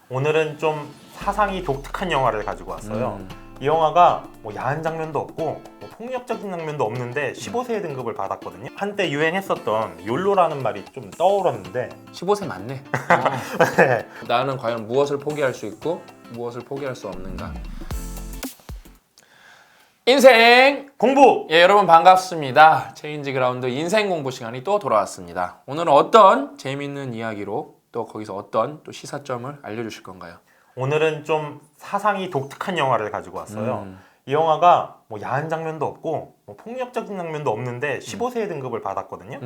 오늘은 좀 사상이 독특한 영화를 가지고 왔어요. 이 영화가 뭐 야한 장면도 없고 뭐 폭력적인 장면도 없는데 15세 등급을 받았거든요. 한때 유행했었던 욜로라는 말이 좀 떠오르는데 15세 맞네. 나는 과연 무엇을 포기할 수 있고 무엇을 포기할 수 없는가. 인생 공부! 예, 여러분 반갑습니다. 체인지 그라운드 인생 공부 시간이 또 돌아왔습니다. 오늘은 어떤 재밌는 이야기로 또 거기서 어떤 또 시사점을 알려주실 건가요? 오늘은 좀 사상이 독특한 영화를 가지고 왔어요. 이 영화가 뭐 야한 장면도 없고 뭐 폭력적인 장면도 없는데 15세 등급을 받았거든요.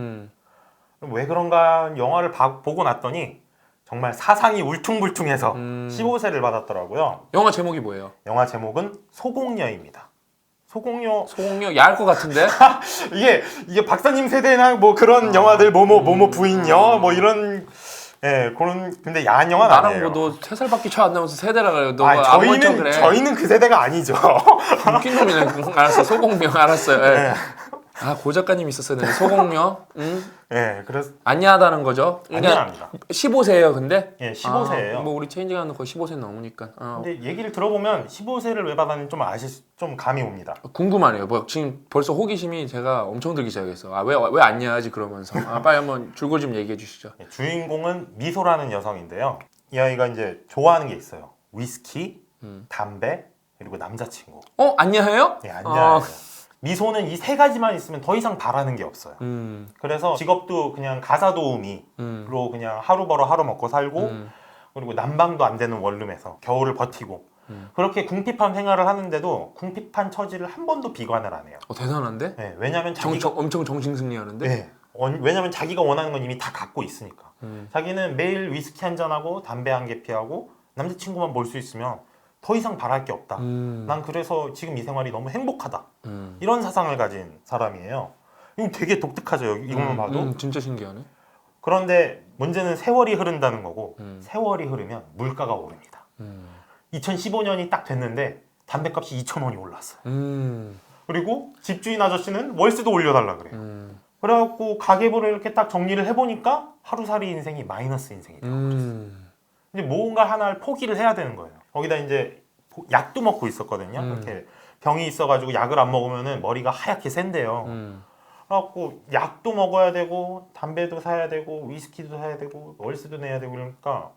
왜 그런가 영화를 보고 났더니 정말 사상이 울퉁불퉁해서 15세를 받았더라고요. 영화 제목이 뭐예요? 영화 제목은 소공녀입니다. 소공녀 소공녀 야할 것 같은데? 이게 박사님 세대나 뭐 그런 영화들 뭐뭐 부인녀 뭐 이런 그런 근데 야한 영화는 나랑 아니에요. 뭐 너 3살밖에 차 안 나면서 세대라 그래. 너가 아무리 쳐 그래. 저희는 그 세대가 아니죠. 웃긴 놈이네. 알았어. 소공녀 알았어요. 예. 네. 아, 고 작가님 있었어야 되는데 소공녀. 그래서 안녕하다는 거죠. 안녕합니다. 15세예요, 근데? 15세예요. 뭐 우리 체인지가 거의 15세 넘으니까. 근데 얘기를 들어보면 15세를 왜 받았는지 좀 감이 옵니다. 궁금하네요. 뭐 지금 벌써 호기심이 제가 엄청 들기 시작했어. 아, 왜 안녕하지 그러면서. 아, 빨리 한번 줄거리 좀 얘기해 주시죠. 주인공은 미소라는 여성인데요. 이 아이가 이제 좋아하는 게 있어요. 위스키, 담배, 그리고 남자친구. 안녕해요? 네, 안녕하세요. 미소는 이 세 가지만 있으면 더 이상 바라는 게 없어요. 그래서 직업도 그냥 가사 도우미로 그냥 하루 벌어 하루 먹고 살고 그리고 난방도 안 되는 원룸에서 겨울을 버티고 그렇게 궁핍한 생활을 하는데도 궁핍한 처지를 한 번도 비관을 안 해요. 대단한데? 네, 왜냐면 엄청 정신승리하는데? 네, 왜냐면 자기가 원하는 건 이미 다 갖고 있으니까. 자기는 매일 위스키 한 잔하고 담배 한 개 피하고 남자친구만 볼 수 있으면 더 이상 바랄 게 없다. 난 그래서 지금 이 생활이 너무 행복하다. 이런 사상을 가진 사람이에요. 이거 되게 독특하죠. 이것만 봐도. 진짜 신기하네. 그런데 문제는 세월이 흐른다는 거고 세월이 흐르면 물가가 오릅니다. 2015년이 딱 됐는데 담배값이 2,000원이 올랐어요. 그리고 집주인 아저씨는 월세도 올려달라 그래요. 그래갖고 가계부를 이렇게 딱 정리를 해보니까 하루살이 인생이 마이너스 인생이 되는 거죠. 이제 뭔가 하나를 포기를 해야 되는 거예요. 거기다 이제 약도 먹고 있었거든요. 이렇게 병이 있어가지고 약을 안 먹으면은 머리가 하얗게 샌대요. 그래갖고 약도 먹어야 되고 담배도 사야 되고 위스키도 사야 되고 월세도 내야 되고 그러니까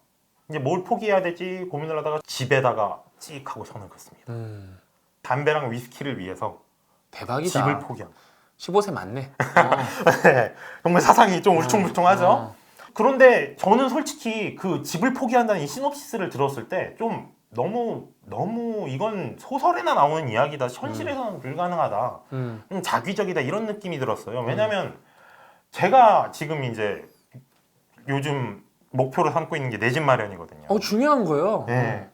이제 뭘 포기해야 될지 고민을 하다가 집에다가 찍 하고 손을 긋습니다. 담배랑 위스키를 위해서 대박이다. 집을 포기한. 15세 맞네. 네, 정말 사상이 좀 울퉁불퉁하죠. 그런데 저는 솔직히 그 집을 포기한다는 이 시놉시스를 들었을 때 좀 너무 이건 소설에나 나오는 이야기다. 현실에서는 불가능하다. 자기적이다 이런 느낌이 들었어요. 왜냐면 제가 지금 이제 요즘 목표로 삼고 있는 게 내 집 마련이거든요. 중요한 거예요. 네.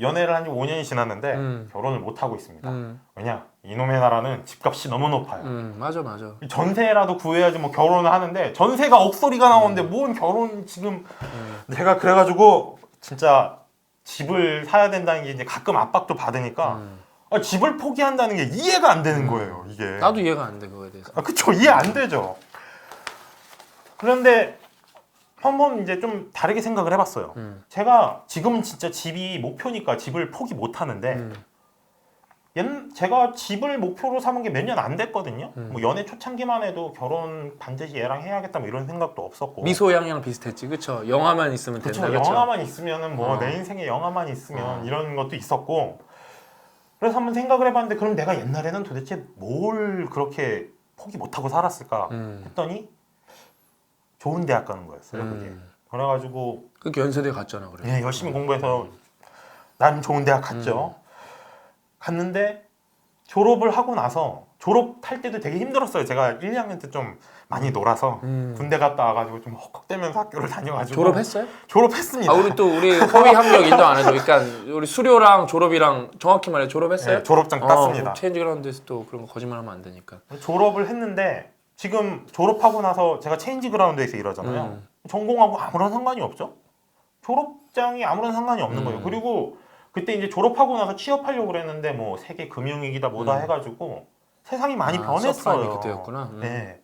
연애를 한 지 5년이 지났는데 결혼을 못 하고 있습니다. 왜냐? 이놈의 나라는 집값이 너무 높아요. 맞아. 전세라도 구해야지 뭐 결혼을 하는데 전세가 억소리가 나오는데 뭔 결혼 지금 제가 그래가지고 진짜 집을 사야 된다는 게 이제 가끔 압박도 받으니까 집을 포기한다는 게 이해가 안 되는 거예요. 이게 나도 이해가 안 돼 그거에 대해서. 그쵸, 이해 안 되죠. 그런데 한번 이제 좀 다르게 생각을 해봤어요. 제가 지금은 진짜 집이 목표니까 집을 포기 못 하는데 제가 집을 목표로 삼은 게 몇 년 안 됐거든요. 뭐 연애 초창기만 해도 결혼 반드시 얘랑 해야겠다 뭐 이런 생각도 없었고. 미소양이랑 비슷했지, 그쵸? 영화만 있으면 된다, 그쵸? 영화만 있으면은 뭐 내 인생에 영화만 있으면 이런 것도 있었고. 그래서 한번 생각을 해봤는데 그럼 내가 옛날에는 도대체 뭘 그렇게 포기 못하고 살았을까 했더니 좋은 대학 가는 거였어요. 그게. 그래가지고 그 연세대 갔잖아, 그래. 네, 열심히 공부해서 난 좋은 대학 갔죠. 갔는데 졸업을 하고 나서 졸업할 때도 되게 힘들었어요. 제가 1, 2학년 때 좀 많이 놀아서 군대 갔다 와가지고 좀 헉헉대면서 학교를 다녀가지고 졸업했어요? 졸업했습니다. 우리 허위 학력 인정 안 해도 그러니까 우리 수료랑 졸업이랑 정확히 말해 졸업했어요? 네, 졸업장 땄습니다. 체인지 그라운드에서 또 그런 거 거짓말하면 안 되니까. 졸업을 했는데 지금 졸업하고 나서 제가 체인지 그라운드에서 일하잖아요. 전공하고 아무런 상관이 없죠. 졸업장이 아무런 상관이 없는 거예요. 그리고 그때 이제 졸업하고 나서 취업하려고 그랬는데 뭐 세계 금융위기다 뭐다 해가지고 세상이 많이 변했어요. 서프라임이 그때였구나. 네.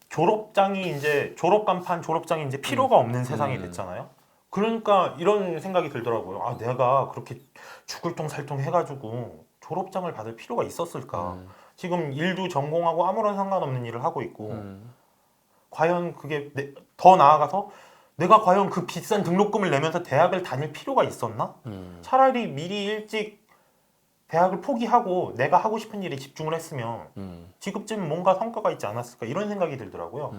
졸업장이 이제 졸업 간판 졸업장이 이제 필요가 없는 세상이 됐잖아요. 그러니까 이런 생각이 들더라고요. 아, 내가 그렇게 죽을 똥 살똥 해가지고 졸업장을 받을 필요가 있었을까? 지금 일도 전공하고 아무런 상관없는 일을 하고 있고 과연 그게 더 나아가서 내가 과연 그 비싼 등록금을 내면서 대학을 다닐 필요가 있었나? 차라리 미리 일찍 대학을 포기하고 내가 하고 싶은 일에 집중을 했으면 지금쯤 뭔가 성과가 있지 않았을까 이런 생각이 들더라고요.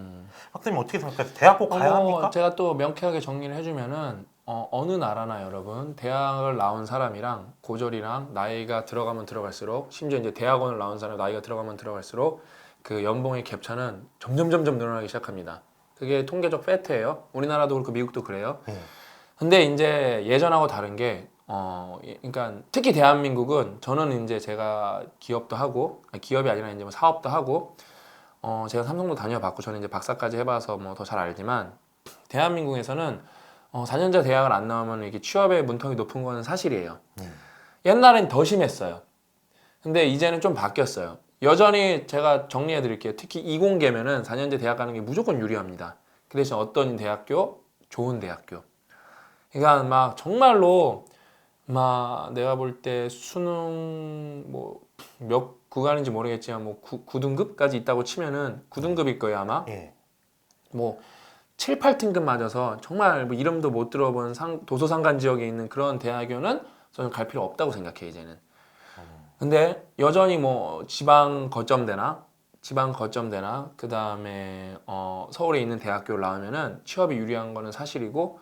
박사님 어떻게 생각하세요? 대학 꼭 가야 합니까? 제가 또 명쾌하게 정리를 해주면은 어느 나라나 여러분 대학을 나온 사람이랑 고졸이랑 나이가 들어가면 들어갈수록 심지어 이제 대학원을 나온 사람 나이가 들어가면 들어갈수록 그 연봉의 갭차는 점점 늘어나기 시작합니다. 그게 통계적 팩트예요. 우리나라도 그렇고 미국도 그래요. 근데 이제 예전하고 다른 게 그러니까 특히 대한민국은 저는 이제 제가 기업도 하고 기업이 아니라 이제 뭐 사업도 하고 제가 삼성도 다녀봤고 저는 이제 박사까지 해봐서 뭐 더 잘 알지만 대한민국에서는 4년제 대학을 안 나오면 이게 취업의 문턱이 높은 거는 사실이에요. 옛날엔 더 심했어요. 근데 이제는 좀 바뀌었어요. 여전히 제가 정리해 드릴게요. 특히 이공계면은 4년제 대학 가는 게 무조건 유리합니다. 그 대신 어떤 대학교? 좋은 대학교. 그러니까 막 정말로 막 내가 볼 때 수능 뭐 몇 구간인지 모르겠지만 뭐 9등급까지 있다고 치면은 9등급일 거예요 아마. 예. 뭐 7, 8등급 맞아서 정말 뭐 이름도 못 들어본 도서상관 지역에 있는 그런 대학교는 저는 갈 필요 없다고 생각해요 이제는. 근데 여전히 뭐 지방 거점대나 그 다음에 서울에 있는 대학교를 나오면은 취업이 유리한 거는 사실이고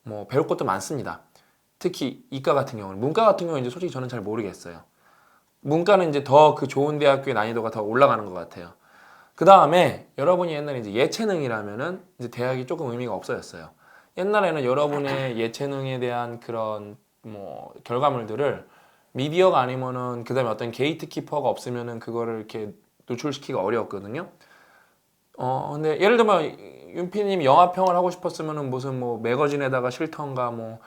뭐 배울 것도 많습니다. 특히 이과 같은 경우는 문과 같은 경우는 이제 솔직히 저는 잘 모르겠어요. 문과는 이제 더 그 좋은 대학교의 난이도가 더 올라가는 것 같아요. 그 다음에 여러분이 옛날에 이제 예체능이라면은 이제 대학이 조금 의미가 없어졌어요. 옛날에는 여러분의 예체능에 대한 그런 뭐 결과물들을 미디어가 아니면은 그 다음에 어떤 게이트키퍼가 없으면은 그거를 이렇게 노출시키기가 어려웠거든요. 근데 예를 들면 윤피님이 영화평을 하고 싶었으면은 무슨 뭐 매거진에다가 실턴가 뭐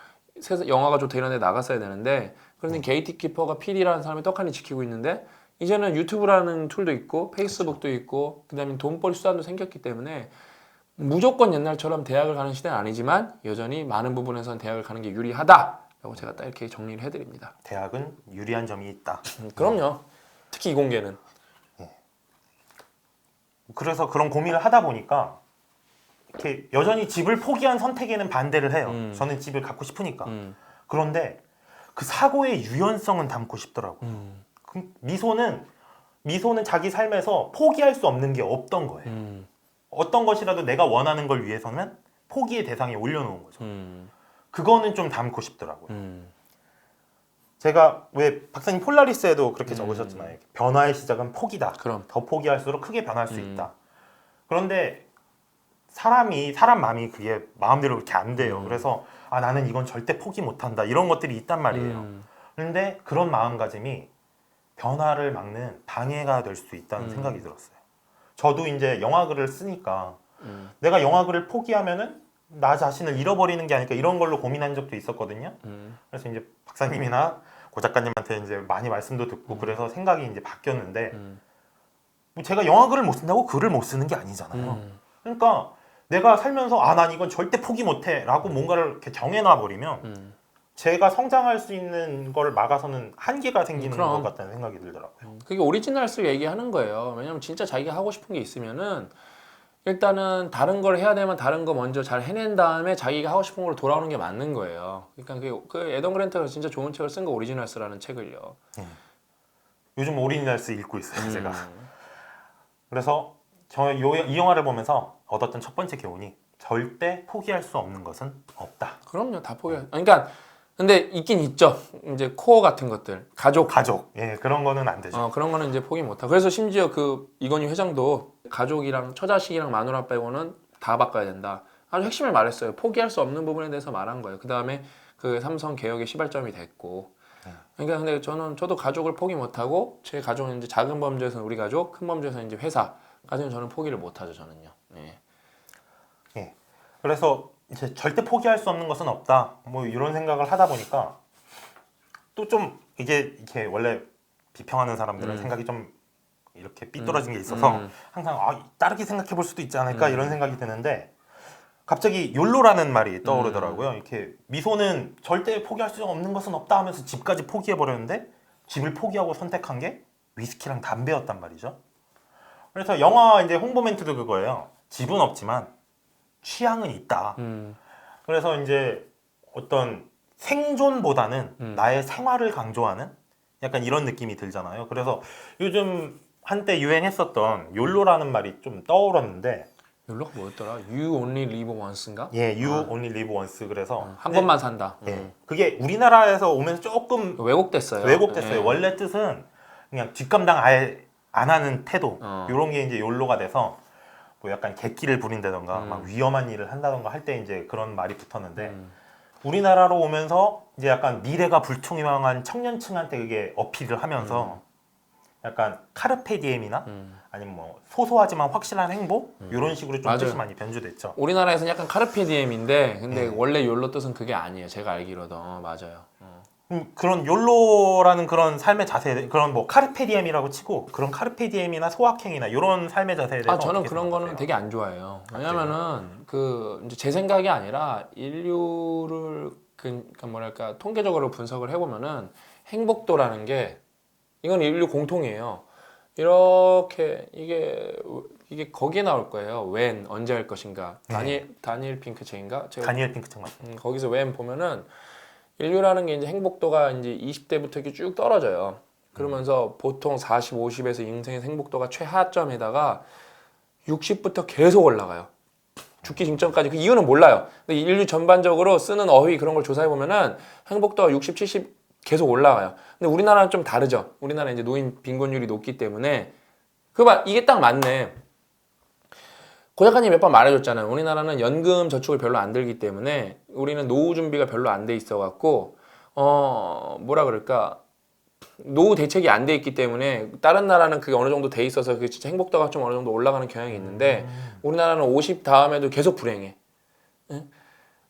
영화가 좋다 이런 데 나갔어야 되는데 그런데 게이트키퍼가 PD라는 사람이 떡하니 지키고 있는데 이제는 유튜브라는 툴도 있고 페이스북도 있고 그다음에 돈벌이 수단도 생겼기 때문에 무조건 옛날처럼 대학을 가는 시대는 아니지만 여전히 많은 부분에서는 대학을 가는 게 유리하다라고 제가 딱 이렇게 정리를 해드립니다. 대학은 유리한 점이 있다. 그럼요. 특히 이공계는. 그래서 그런 고민을 하다 보니까 이렇게 여전히 집을 포기한 선택에는 반대를 해요. 저는 집을 갖고 싶으니까. 그런데 그 사고의 유연성은 담고 싶더라고요. 그 미소는 자기 삶에서 포기할 수 없는 게 없던 거예요. 어떤 것이라도 내가 원하는 걸 위해서는 포기의 대상에 올려놓은 거죠. 그거는 좀 담고 싶더라고요. 제가 왜 박사님 폴라리스에도 그렇게 적으셨잖아요. 변화의 시작은 포기다. 그럼. 더 포기할수록 크게 변할 수 있다. 그런데 사람 마음이 그게 마음대로 그렇게 안 돼요. 그래서 나는 이건 절대 포기 못한다. 이런 것들이 있단 말이에요. 그런데 그런 마음가짐이 변화를 막는 방해가 될 수 있다는 생각이 들었어요. 저도 이제 영화글을 쓰니까 내가 영화글을 포기하면은 나 자신을 잃어버리는 게 아닐까 이런 걸로 고민한 적도 있었거든요. 그래서 이제 박사님이나 고 작가님한테 이제 많이 말씀도 듣고 그래서 생각이 이제 바뀌었는데 뭐 제가 영화글을 못 쓴다고 글을 못 쓰는 게 아니잖아요. 그러니까 내가 살면서 난 이건 절대 포기 못해 라고 뭔가를 이렇게 정해놔 버리면 제가 성장할 수 있는 걸 막아서는 한계가 생기는 것 같다는 생각이 들더라고요. 그게 오리지널스 얘기하는 거예요. 왜냐면 진짜 자기가 하고 싶은 게 있으면은 일단은 다른 걸 해야 되면 다른 거 먼저 잘 해낸 다음에 자기가 하고 싶은 걸로 돌아오는 게 맞는 거예요. 그러니까 그 에던 그랜트가 진짜 좋은 책을 쓴 거 오리지널스라는 책을요. 요즘 오리지널스 읽고 있어요, 제가. 그래서 이 영화를 보면서 얻었던 첫 번째 교훈이 절대 포기할 수 없는 것은 없다. 그럼요, 다 포기. 그러니까 근데 있긴 있죠. 이제 코어 같은 것들, 가족, 그런 거는 안 되죠. 그런 거는 이제 포기 못하고. 그래서 심지어 그 이건희 회장도 가족이랑 처자식이랑 마누라 빼고는 다 바꿔야 된다. 아주 핵심을 말했어요. 포기할 수 없는 부분에 대해서 말한 거예요. 그 다음에 그 삼성 개혁의 시발점이 됐고. 그러니까 근데 저도 가족을 포기 못하고 제 가족은 이제 작은 범주에서는 우리 가족, 큰 범주에서는 이제 회사까지는 저는 포기를 못하죠. 저는요. 예. 그래서 이제 절대 포기할 수 없는 것은 없다. 뭐 이런 생각을 하다 보니까 또 좀 이게 원래 비평하는 사람들은 생각이 좀 이렇게 삐뚤어진 게 있어서 항상 다르게 생각해 볼 수도 있지 않을까 이런 생각이 드는데 갑자기 욜로라는 말이 떠오르더라고요. 이렇게 미소는 절대 포기할 수 없는 것은 없다 하면서 집까지 포기해 버렸는데 집을 포기하고 선택한 게 위스키랑 담배였단 말이죠. 그래서 영화 이제 홍보 멘트도 그거예요. 집은 없지만 취향은 있다. 그래서 이제 어떤 생존보다는 나의 생활을 강조하는 약간 이런 느낌이 들잖아요. 그래서 요즘 한때 유행했었던 욜로라는 말이 좀 떠오르는데 욜로가 뭐였더라? You only live once인가? 예, You only live once. 그래서 한 번만 산다. 예, 그게 우리나라에서 오면서 조금 왜곡됐어요. 왜곡됐어요. 예. 원래 뜻은 그냥 뒷감당 아예 안 하는 태도 이런 게 이제 욜로가 돼서 뭐 약간 객기를 부린다던가 막 위험한 일을 한다던가 할 때 이제 그런 말이 붙었는데 우리나라로 오면서 이제 약간 미래가 불투명한 청년층한테 그게 어필을 하면서 약간 카르페 디엠이나 아니면 뭐 소소하지만 확실한 행복 이런 식으로 좀 맞아요. 뜻이 많이 변주됐죠. 우리나라에서는 약간 카르페 디엠인데 근데 원래 욜로 뜻은 그게 아니에요. 제가 알기로도. 맞아요. 그런 욜로라는 그런 삶의 자세, 그런 뭐 카르페 디엠이라고 치고 그런 카르페 디엠이나 소확행이나 이런 삶의 자세에 대해서 저는 어떻게 그런 거는 생각하세요? 되게 안 좋아해요. 왜냐면은 그 이제 제 생각이 아니라 인류를 그러니까 뭐랄까 통계적으로 분석을 해보면은 행복도라는 게 이건 인류 공통이에요. 이렇게 이게 거기에 나올 거예요. when 언제 할 것인가. 다니엘 핑크 책인가? 다니엘 핑크 책 맞죠? 거기서 when 보면은 인류라는 게 이제 행복도가 이제 20대부터 이렇게 쭉 떨어져요. 그러면서 보통 40, 50에서 인생의 행복도가 최하점에다가 60부터 계속 올라가요. 죽기 직전까지. 그 이유는 몰라요. 근데 인류 전반적으로 쓰는 어휘 그런 걸 조사해 보면은 행복도가 60, 70 계속 올라가요. 근데 우리나라는 좀 다르죠. 우리나라 이제 노인 빈곤율이 높기 때문에 이게 딱 맞네. 고 작가님 몇 번 말해줬잖아요. 우리나라는 연금 저축을 별로 안 들기 때문에 우리는 노후 준비가 별로 안 돼 있어 갖고 뭐라 그럴까 노후 대책이 안 돼 있기 때문에 다른 나라는 그게 어느 정도 돼 있어서 그게 진짜 행복도가 좀 어느 정도 올라가는 경향이 있는데 우리나라는 50 다음에도 계속 불행해.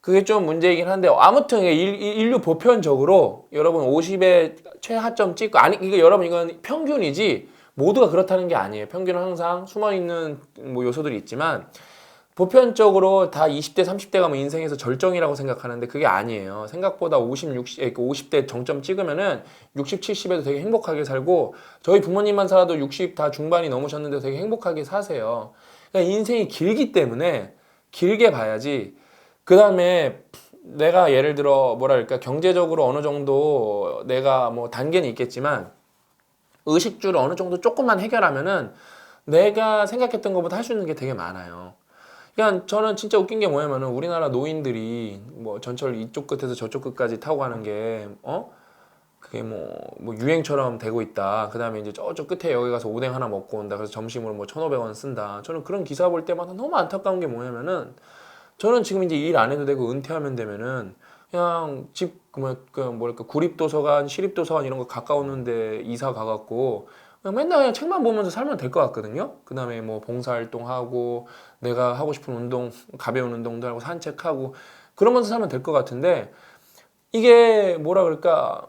그게 좀 문제이긴 한데 아무튼 인류 보편적으로 여러분 50에 최하점 찍고 이거 여러분 이건 평균이지 모두가 그렇다는 게 아니에요. 평균은 항상 숨어있는 뭐 요소들이 있지만 보편적으로 다 20대, 30대가 뭐 인생에서 절정이라고 생각하는데 그게 아니에요. 생각보다 50, 60, 50대 정점 찍으면은 60, 70에도 되게 행복하게 살고 저희 부모님만 살아도 60 다 중반이 넘으셨는데 되게 행복하게 사세요. 그러니까 인생이 길기 때문에 길게 봐야지. 그 다음에 내가 예를 들어 뭐랄까 경제적으로 어느 정도 내가 뭐 단계는 있겠지만 의식주를 어느 정도 조금만 해결하면은 내가 생각했던 것보다 할 수 있는 게 되게 많아요. 그냥 저는 진짜 웃긴 게 뭐냐면은 우리나라 노인들이 뭐 전철 이쪽 끝에서 저쪽 끝까지 타고 가는 게 그게 뭐 유행처럼 되고 있다. 그 다음에 이제 저쪽 끝에 여기 가서 오뎅 하나 먹고 온다. 그래서 점심으로 뭐 1,500원 쓴다. 저는 그런 기사 볼 때마다 너무 안타까운 게 뭐냐면은 저는 지금 이제 일 안 해도 되고 은퇴하면 되면은 그냥 집 뭐랄까 구립도서관, 시립도서관 이런 거 가까웠는데 이사 가갖고 그냥 맨날 그냥 책만 보면서 살면 될 것 같거든요. 그 다음에 뭐 봉사활동하고 내가 하고 싶은 운동, 가벼운 운동도 하고 산책하고 그러면서 살면 될 것 같은데 이게 뭐라 그럴까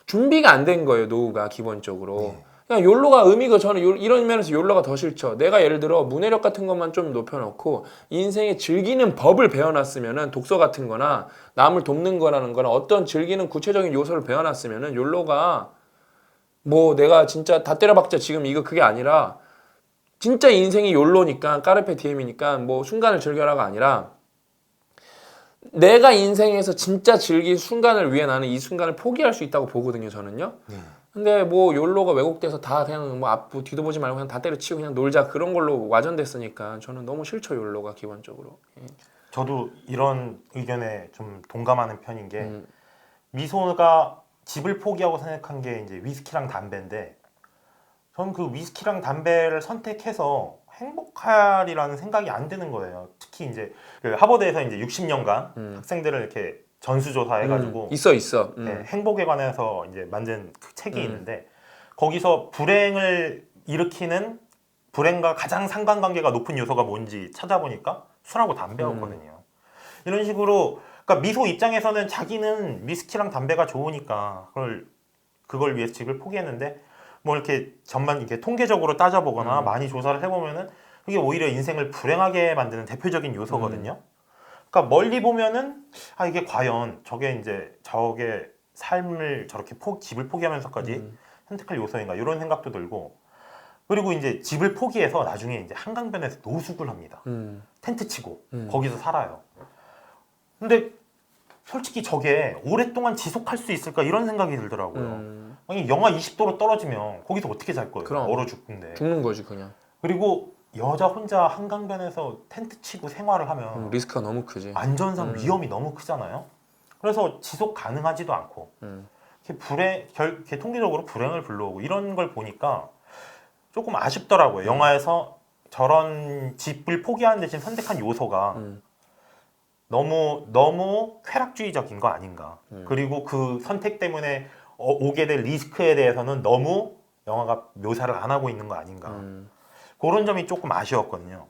준비가 안 된 거예요. 노후가 기본적으로. 그냥 욜로가 의미가 저는 이런 면에서 욜로가 더 싫죠. 내가 예를 들어 문해력 같은 것만 좀 높여놓고 인생에 즐기는 법을 배워놨으면은 독서 같은 거나 남을 돕는 거라는 거나 어떤 즐기는 구체적인 요소를 배워놨으면은 욜로가 뭐 내가 진짜 다 때려박자 지금 이거 그게 아니라 진짜 인생이 욜로니까 까르페 디엠이니까 뭐 순간을 즐겨라가 아니라 내가 인생에서 진짜 즐길 순간을 위해 나는 이 순간을 포기할 수 있다고 보거든요, 저는요. 근데 뭐 욜로가 왜곡돼서 다 그냥 뭐 앞 뒤도 보지 말고 그냥 다 때려치고 그냥 놀자 그런 걸로 와전됐으니까 저는 너무 싫죠, 욜로가 기본적으로. 저도 이런 의견에 좀 동감하는 편인 게 미소가 집을 포기하고 생각한 게 이제 위스키랑 담배인데 저는 그 위스키랑 담배를 선택해서 행복하리라는 생각이 안 드는 거예요. 특히 이제 그 하버드에서 이제 60년간 학생들을 이렇게 전수조사해가지고 있어. 네, 행복에 관해서 이제 만든 그 책이 있는데 거기서 불행을 일으키는 불행과 가장 상관관계가 높은 요소가 뭔지 찾아보니까 술하고 담배였거든요. 이런 식으로 그러니까 미소 입장에서는 자기는 위스키랑 담배가 좋으니까 그걸 위해서 집을 포기했는데 뭐 이렇게 전반 이렇게 통계적으로 따져보거나 많이 조사를 해보면은 그게 오히려 인생을 불행하게 만드는 대표적인 요소거든요. 그러니까 멀리 보면은 이게 과연 저게 삶을 저렇게 집을 포기하면서까지 선택할 요소인가 이런 생각도 들고, 그리고 이제 집을 포기해서 나중에 이제 한강변에서 노숙을 합니다. 텐트 치고 거기서 살아요. 근데 솔직히 저게 오랫동안 지속할 수 있을까 이런 생각이 들더라고요. 아니 영하 20도로 떨어지면 거기서 어떻게 잘 거예요? 그럼. 얼어 죽는데. 죽는 거지 그냥. 그리고 여자 혼자 한강변에서 텐트 치고 생활을 하면 리스크가 너무 크지. 안전상 위험이 너무 크잖아요. 그래서 지속 가능하지도 않고 이렇게 통계적으로 불행을 불러오고 이런 걸 보니까 조금 아쉽더라고요. 영화에서 저런 집을 포기하는 대신 선택한 요소가 너무 쾌락주의적인 거 아닌가. 그리고 그 선택 때문에 오게 될 리스크에 대해서는 너무 영화가 묘사를 안 하고 있는 거 아닌가. 그런 점이 조금 아쉬웠거든요.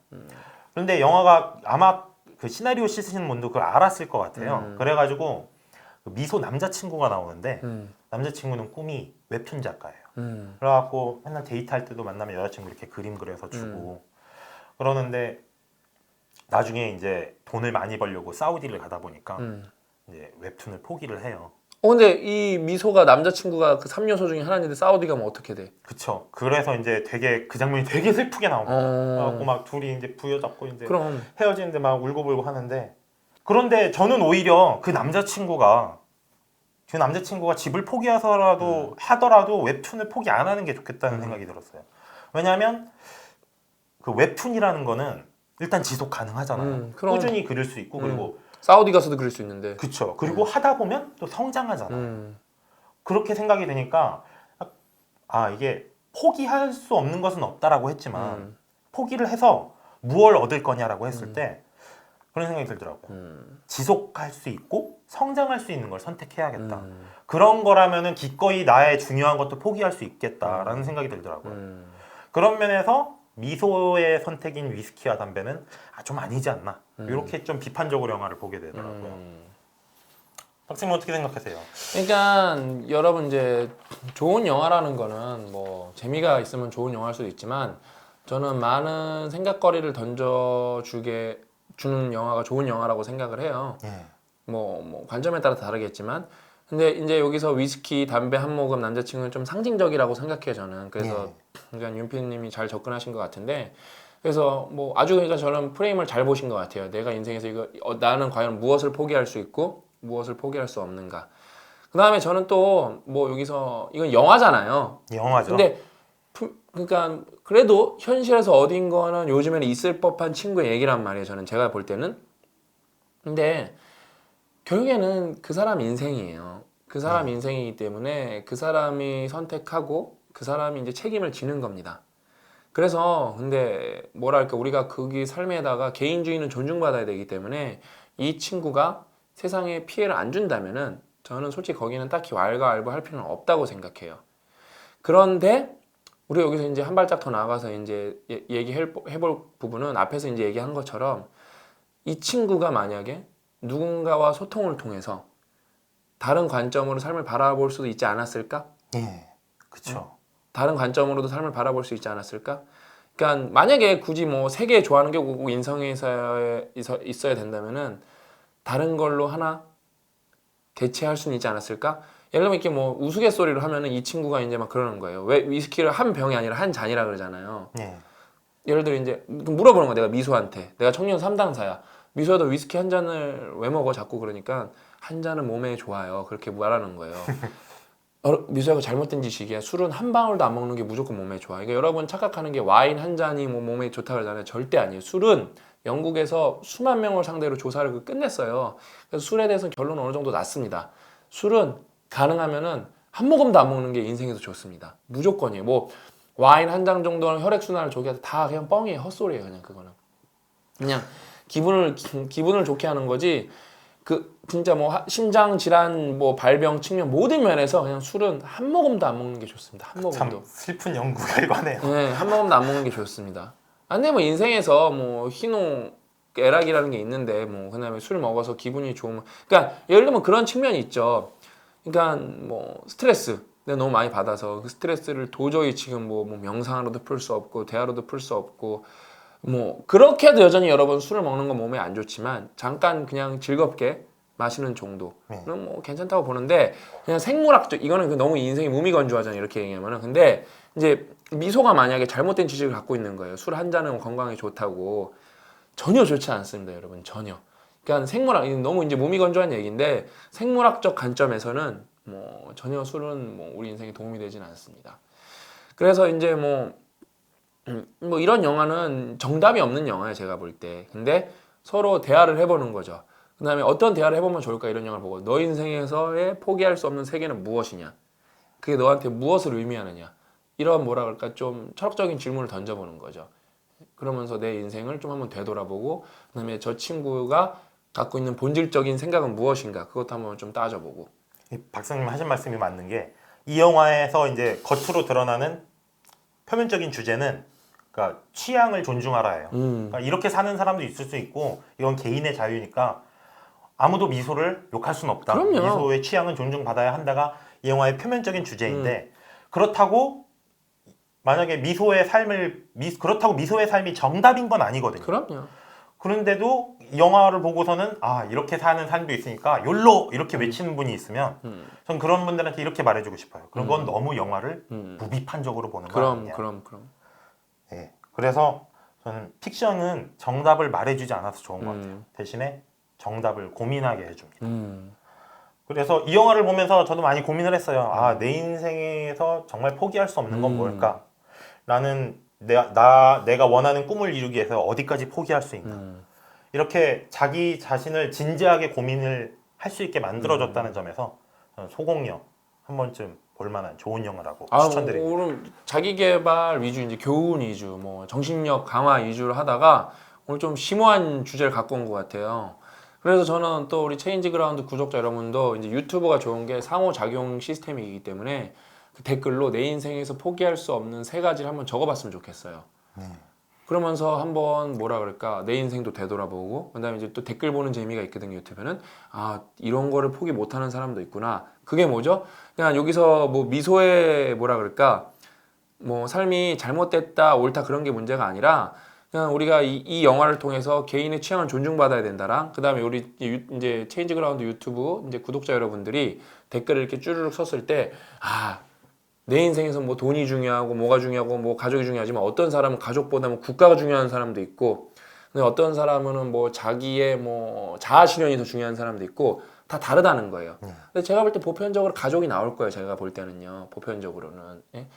그런데 영화가 아마 그 시나리오 쓰시는 분도 그걸 알았을 것 같아요. 그래가지고 그 미소 남자친구가 나오는데 남자친구는 꿈이 웹툰 작가예요. 그래갖고 맨날 데이트할 때도 만나면 여자친구 이렇게 그림 그려서 주고 그러는데 나중에 이제 돈을 많이 벌려고 사우디를 가다 보니까 이제 웹툰을 포기를 해요. 근데 이 미소가 남자친구가 그 3요소 중에 하나인데 사우디 가면 어떻게 돼? 그쵸. 그래서 이제 되게 그 장면이 되게 슬프게 나옵니다. 그래갖고 막 둘이 이제 부여잡고 이제 그럼. 헤어지는데 막 울고불고 하는데, 그런데 저는 오히려 그 남자친구가 집을 포기해서라도 하더라도 웹툰을 포기 안 하는 게 좋겠다는 생각이 들었어요. 왜냐하면 그 웹툰이라는 거는 일단 지속 가능하잖아요. 그럼. 꾸준히 그릴 수 있고 그리고 사우디 가서도 그릴 수 있는데. 그쵸. 그리고 하다 보면 또 성장하잖아요. 그렇게 생각이 드니까 이게 포기할 수 없는 것은 없다라고 했지만 포기를 해서 무엇을 얻을 거냐라고 했을 때 그런 생각이 들더라고요. 지속할 수 있고 성장할 수 있는 걸 선택해야겠다. 그런 거라면은 기꺼이 나의 중요한 것도 포기할 수 있겠다라는 생각이 들더라고요. 그런 면에서 미소의 선택인 위스키와 담배는 좀 아니지 않나. 이렇게 좀 비판적으로 영화를 보게 되더라고요. 박사님 어떻게 생각하세요? 그러니까 여러분 이제 좋은 영화라는 거는 뭐 재미가 있으면 좋은 영화일 수도 있지만 저는 많은 생각거리를 던져주게 주는 영화가 좋은 영화라고 생각을 해요. 뭐 관점에 따라 다르겠지만 근데 이제 여기서 위스키, 담배 한 모금 남자친구는 좀 상징적이라고 생각해요 저는. 그래서 그러니까 윤피디님이 잘 접근하신 것 같은데 그래서 뭐 아주 그러니까 저는 프레임을 잘 보신 것 같아요. 내가 인생에서 이거 나는 과연 무엇을 포기할 수 있고 무엇을 포기할 수 없는가. 그 다음에 저는 또 뭐 여기서 이건 영화잖아요. 영화죠. 근데 그러니까 그래도 현실에서 어딘가는 요즘에는 있을 법한 친구의 얘기란 말이에요. 저는 제가 볼 때는. 근데 결국에는 그 사람 인생이에요. 그 사람 인생이기 때문에 그 사람이 선택하고 그 사람이 이제 책임을 지는 겁니다. 그래서 근데 뭐랄까 우리가 거기 삶에다가 개인주의는 존중받아야 되기 때문에 이 친구가 세상에 피해를 안 준다면은 저는 솔직히 거기는 딱히 왈가왈부할 필요는 없다고 생각해요. 그런데 우리 여기서 이제 한 발짝 더 나아가서 이제 해볼 부분은 앞에서 이제 얘기한 것처럼 이 친구가 만약에 누군가와 소통을 통해서 다른 관점으로 삶을 바라볼 수도 있지 않았을까? 그렇죠. 다른 관점으로도 삶을 바라볼 수 있지 않았을까? 그러니까 만약에 굳이 뭐 세계 좋아하는 게 꼭 인성에 있어야 된다면은 다른 걸로 하나 대체할 수는 있지 않았을까? 예를 들면 이렇게 뭐 우스갯소리로 하면은 이 친구가 이제 막 그러는 거예요. 왜 위스키를 한 병이 아니라 한 잔이라 그러잖아요. 예를 들어 이제 물어보는 거야. 내가 미소한테. 내가 청년 3당사야. 미소도 위스키 한 잔을 왜 먹어? 자꾸 그러니까 한 잔은 몸에 좋아요. 그렇게 말하는 거예요. 미소가 잘못된 지식이야. 술은 한 방울도 안 먹는 게 무조건 몸에 좋아. 그러니까 여러분 착각하는 게 와인 한 잔이 뭐 몸에 좋다 그러잖아요. 절대 아니에요. 술은 영국에서 수만 명을 상대로 조사를 끝냈어요. 그래서 술에 대해서는 결론은 어느 정도 났습니다. 술은 가능하면은 한 모금도 안 먹는 게 인생에서 좋습니다. 무조건이에요. 뭐 와인 한 잔 정도는 혈액순환을 좋게 해서 다 그냥 뻥이에요. 헛소리예요. 그냥 그거는. 그냥 기분을 좋게 하는 거지. 그 진짜 뭐 심장 질환 뭐 발병 측면 모든 면에서 그냥 술은 한 모금도 안 먹는 게 좋습니다. 한 모금도. 참 슬픈 연구 결과네요. 네, 한 모금도 안 먹는 게 좋습니다. 근데 뭐 인생에서 뭐 희노애락이라는 게 있는데 뭐 그다음에 술 먹어서 기분이 좋으면 그러니까 예를 들면 그런 측면이 있죠. 그러니까 뭐 스트레스 내가 너무 많이 받아서 그 스트레스를 도저히 지금 뭐 명상으로도 풀 수 없고 대화로도 풀 수 없고 뭐 그렇게 해도 여전히 여러분 술을 먹는 건 몸에 안 좋지만 잠깐 그냥 즐겁게 마시는 정도는 뭐 괜찮다고 보는데 그냥 생물학적 이거는 너무 인생이 무미건조하잖아요 이렇게 얘기하면은. 근데 이제 미소가 만약에 잘못된 지식을 갖고 있는 거예요. 술 한 잔은 건강에 좋다고. 전혀 좋지 않습니다 여러분. 전혀. 그러니까 생물학 너무 이제 무미건조한 얘기인데 생물학적 관점에서는 뭐 전혀 술은 뭐 우리 인생에 도움이 되지는 않습니다. 그래서 이제 뭐 이런 영화는 정답이 없는 영화예요 제가 볼 때. 근데 서로 대화를 해보는 거죠. 그 다음에 어떤 대화를 해보면 좋을까 이런 영화를 보고 너 인생에서의 포기할 수 없는 세계는 무엇이냐, 그게 너한테 무엇을 의미하느냐, 이런 뭐라 그럴까 좀 철학적인 질문을 던져보는 거죠. 그러면서 내 인생을 좀 한번 되돌아보고 그 다음에 저 친구가 갖고 있는 본질적인 생각은 무엇인가 그것도 한번 좀 따져보고. 이 박사님 하신 말씀이 맞는 게 이 영화에서 이제 겉으로 드러나는 표면적인 주제는 그러니까 취향을 존중하라예요. 그러니까 이렇게 사는 사람도 있을 수 있고 이건 개인의 자유니까 아무도 미소를 욕할 수는 없다. 그럼요. 미소의 취향은 존중받아야 한다가 이 영화의 표면적인 주제인데 그렇다고 만약에 그렇다고 미소의 삶이 정답인 건 아니거든요. 그럼요. 그런데도 영화를 보고서는 아 이렇게 사는 삶도 있으니까 욜로 이렇게 외치는 분이 있으면 전 그런 분들한테 이렇게 말해주고 싶어요. 그런 건 너무 영화를 무비판적으로 보는 거 아니냐. 그럼. 예. 그래서 저는 픽션은 정답을 말해주지 않아서 좋은 것 같아요. 대신에 정답을 고민하게 해줍니다. 그래서 이 영화를 보면서 저도 많이 고민을 했어요. 아, 내 인생에서 정말 포기할 수 없는 건 뭘까? 나는 내가 원하는 꿈을 이루기 위해서 어디까지 포기할 수 있나? 이렇게 자기 자신을 진지하게 고민을 할 수 있게 만들어줬다는 점에서 저는 소공녀 한 번쯤 볼만한 좋은 영화라고 추천드립니다. 오늘 자기 개발 위주, 이제 교훈 위주, 뭐 정신력 강화 위주로 하다가 오늘 좀 심오한 주제를 갖고 온 것 같아요. 그래서 저는 또 우리 체인지 그라운드 구독자 여러분도 이제 유튜브가 좋은 게 상호작용 시스템이기 때문에 그 댓글로 내 인생에서 포기할 수 없는 3가지를 한번 적어봤으면 좋겠어요. 그러면서 한번 뭐라 그럴까 내 인생도 되돌아보고 그다음에 이제 또 댓글 보는 재미가 있거든요. 유튜브는 아 이런 거를 포기 못하는 사람도 있구나. 그게 뭐죠? 그냥 여기서 뭐 미소의 뭐라 그럴까 뭐 삶이 잘못됐다 옳다 그런 게 문제가 아니라 그냥 우리가 이 영화를 통해서 개인의 취향을 존중받아야 된다랑 그다음에 우리 이제 체인지 그라운드 유튜브 이제 구독자 여러분들이 댓글을 이렇게 쭈르륵 썼을 때 아 내 인생에서 뭐 돈이 중요하고 뭐가 중요하고 뭐 가족이 중요하지만 어떤 사람은 가족보다는 국가가 중요한 사람도 있고 근데 어떤 사람은 뭐 자기의 뭐 자아 실현이 더 중요한 사람도 있고 다 다르다는 거예요. 근데 제가 볼 때 보편적으로 가족이 나올 거예요. 제가 볼 때는요. 보편적으로는. 예?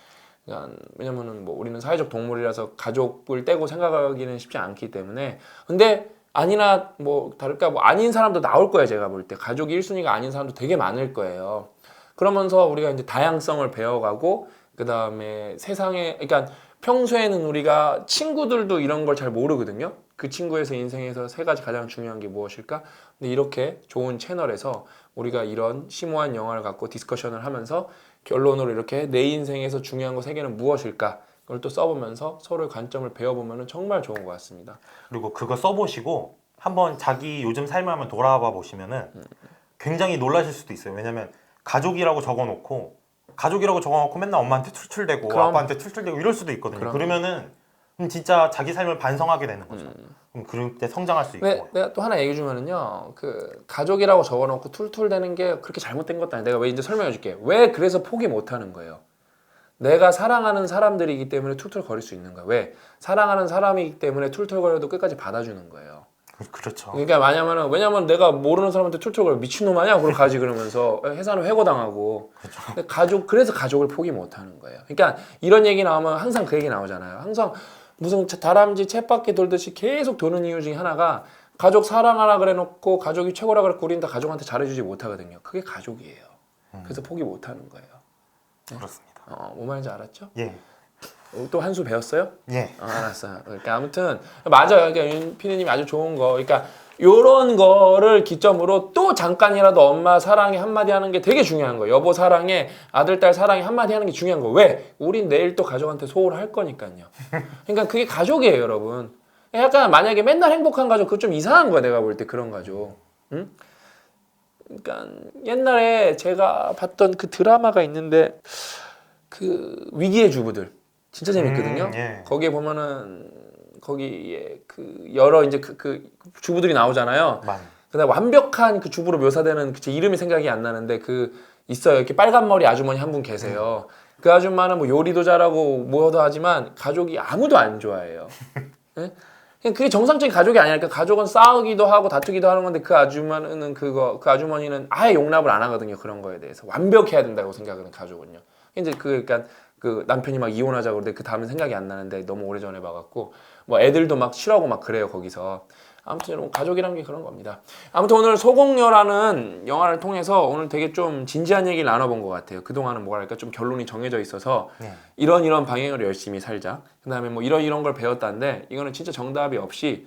그러니까 왜냐면은 뭐 우리는 사회적 동물이라서 가족을 떼고 생각하기는 쉽지 않기 때문에 근데 아니나 뭐 다를까 뭐 아닌 사람도 나올 거예요. 제가 볼 때 가족이 1순위가 아닌 사람도 되게 많을 거예요. 그러면서 우리가 이제 다양성을 배워가고 그 다음에 세상에 그러니까 평소에는 우리가 친구들도 이런 걸 잘 모르거든요. 그 친구에서 인생에서 3가지 가장 중요한 게 무엇일까? 근데 이렇게 좋은 채널에서 우리가 이런 심오한 영화를 갖고 디스커션을 하면서 결론으로 이렇게 내 인생에서 중요한 거 3개는 무엇일까? 그걸 또 써보면서 서로의 관점을 배워보면 정말 좋은 것 같습니다. 그리고 그거 써보시고 한번 자기 요즘 삶을 한번 돌아봐 보시면은 굉장히 놀라실 수도 있어요. 왜냐면 가족이라고 적어놓고 맨날 엄마한테 툴툴대고 그럼. 아빠한테 툴툴대고 이럴 수도 있거든요. 그럼. 그러면은 진짜 자기 삶을 반성하게 되는 거죠. 그럼 그럴 때 성장할 수 있고. 내가 또 하나 얘기 주면은요, 그 가족이라고 적어놓고 툴툴대는 게 그렇게 잘못된 것도 아니야. 내가 왜 이제 설명해줄게. 왜 그래서 포기 못하는 거예요. 내가 사랑하는 사람들이기 때문에 툴툴거릴 수 있는 거야. 왜? 사랑하는 사람이기 때문에 툴툴거려도 끝까지 받아주는 거예요. 그렇죠. 그러니까 왜냐면 내가 모르는 사람한테 툴툴거려 미친놈 아니야? 그걸 가지 그러면서 회사는 회고당하고. 근데 그래서 가족을 포기 못하는 거예요. 그러니까 이런 얘기 나오면 항상 그 얘기 나오잖아요. 항상 무슨 다람쥐 쳇바퀴 돌듯이 계속 도는 이유 중에 하나가 가족 사랑하라 그래놓고 가족이 최고라 그래놓고 우린 다 가족한테 잘해주지 못하거든요. 그게 가족이에요. 그래서 포기 못하는 거예요. 네? 그렇습니다. 뭐 말인지 알았죠? 예. 또 한 수 배웠어요? 예. 알았어요. 그러니까 아무튼 맞아요. 그러니까 윤 PD님이 아주 좋은 거. 그러니까 요런 거를 기점으로 또 잠깐이라도 엄마 사랑해 한마디 하는 게 되게 중요한 거예요. 여보 사랑해, 아들 딸 사랑해 한마디 하는 게 중요한 거. 왜? 우린 내일 또 가족한테 소홀할 거니까요. 그러니까 그게 가족이에요, 여러분. 약간 만약에 맨날 행복한 가족 그거 좀 이상한 거야, 내가 볼 때 그런 가족. 응? 그러니까 옛날에 제가 봤던 그 드라마가 있는데 그 위기의 주부들 진짜 재밌거든요. 예. 거기에 보면은 거기에 그 여러 이제 그 주부들이 나오잖아요. 맞. 그다음 완벽한 그 주부로 묘사되는 제 이름이 생각이 안 나는데 그 있어요. 이렇게 빨간 머리 아주머니 한 분 계세요. 그 아줌마는 뭐 요리도 잘하고 뭐도 하지만 가족이 아무도 안 좋아해요. 예? 그냥 그게 정상적인 가족이 아니야. 그러니까 가족은 싸우기도 하고 다투기도 하는 건데 그 아줌마는 그 아주머니는 아예 용납을 안 하거든요. 그런 거에 대해서 완벽해야 된다고 생각하는 가족은요. 이제 그러니까 그 남편이 막 이혼하자고 그러는데 그 다음은 생각이 안 나는데 너무 오래전에 봐갖고 뭐 애들도 막 싫어하고 막 그래요 거기서. 아무튼 여러분 가족이란 게 그런 겁니다. 아무튼 오늘 소공녀라는 영화를 통해서 오늘 되게 좀 진지한 얘기를 나눠본 것 같아요. 그동안은 뭐랄까 좀 결론이 정해져 있어서 네. 이런 방향으로 열심히 살자. 그다음에 뭐 이런 걸 배웠다는데 이거는 진짜 정답이 없이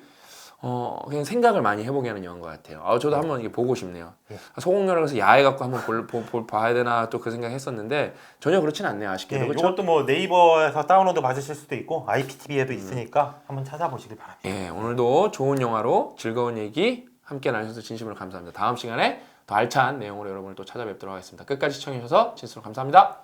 그냥 생각을 많이 해보게 하는 영화인 것 같아요. 저도 한번 이게 보고 싶네요. 소공녀라고 해서 야해 갖고 한번 봐야 되나 또 그 생각했었는데 전혀 그렇진 않네요. 아쉽게도. 네, 그렇죠? 이것도 뭐 네이버에서 다운로드 받으실 수도 있고 IPTV에도 있으니까 한번 찾아보시길 바랍니다. 예, 오늘도 좋은 영화로 즐거운 얘기 함께 나누셔서 진심으로 감사합니다. 다음 시간에 더 알찬 내용으로 여러분을 또 찾아뵙도록 하겠습니다. 끝까지 시청해주셔서 진심으로 감사합니다.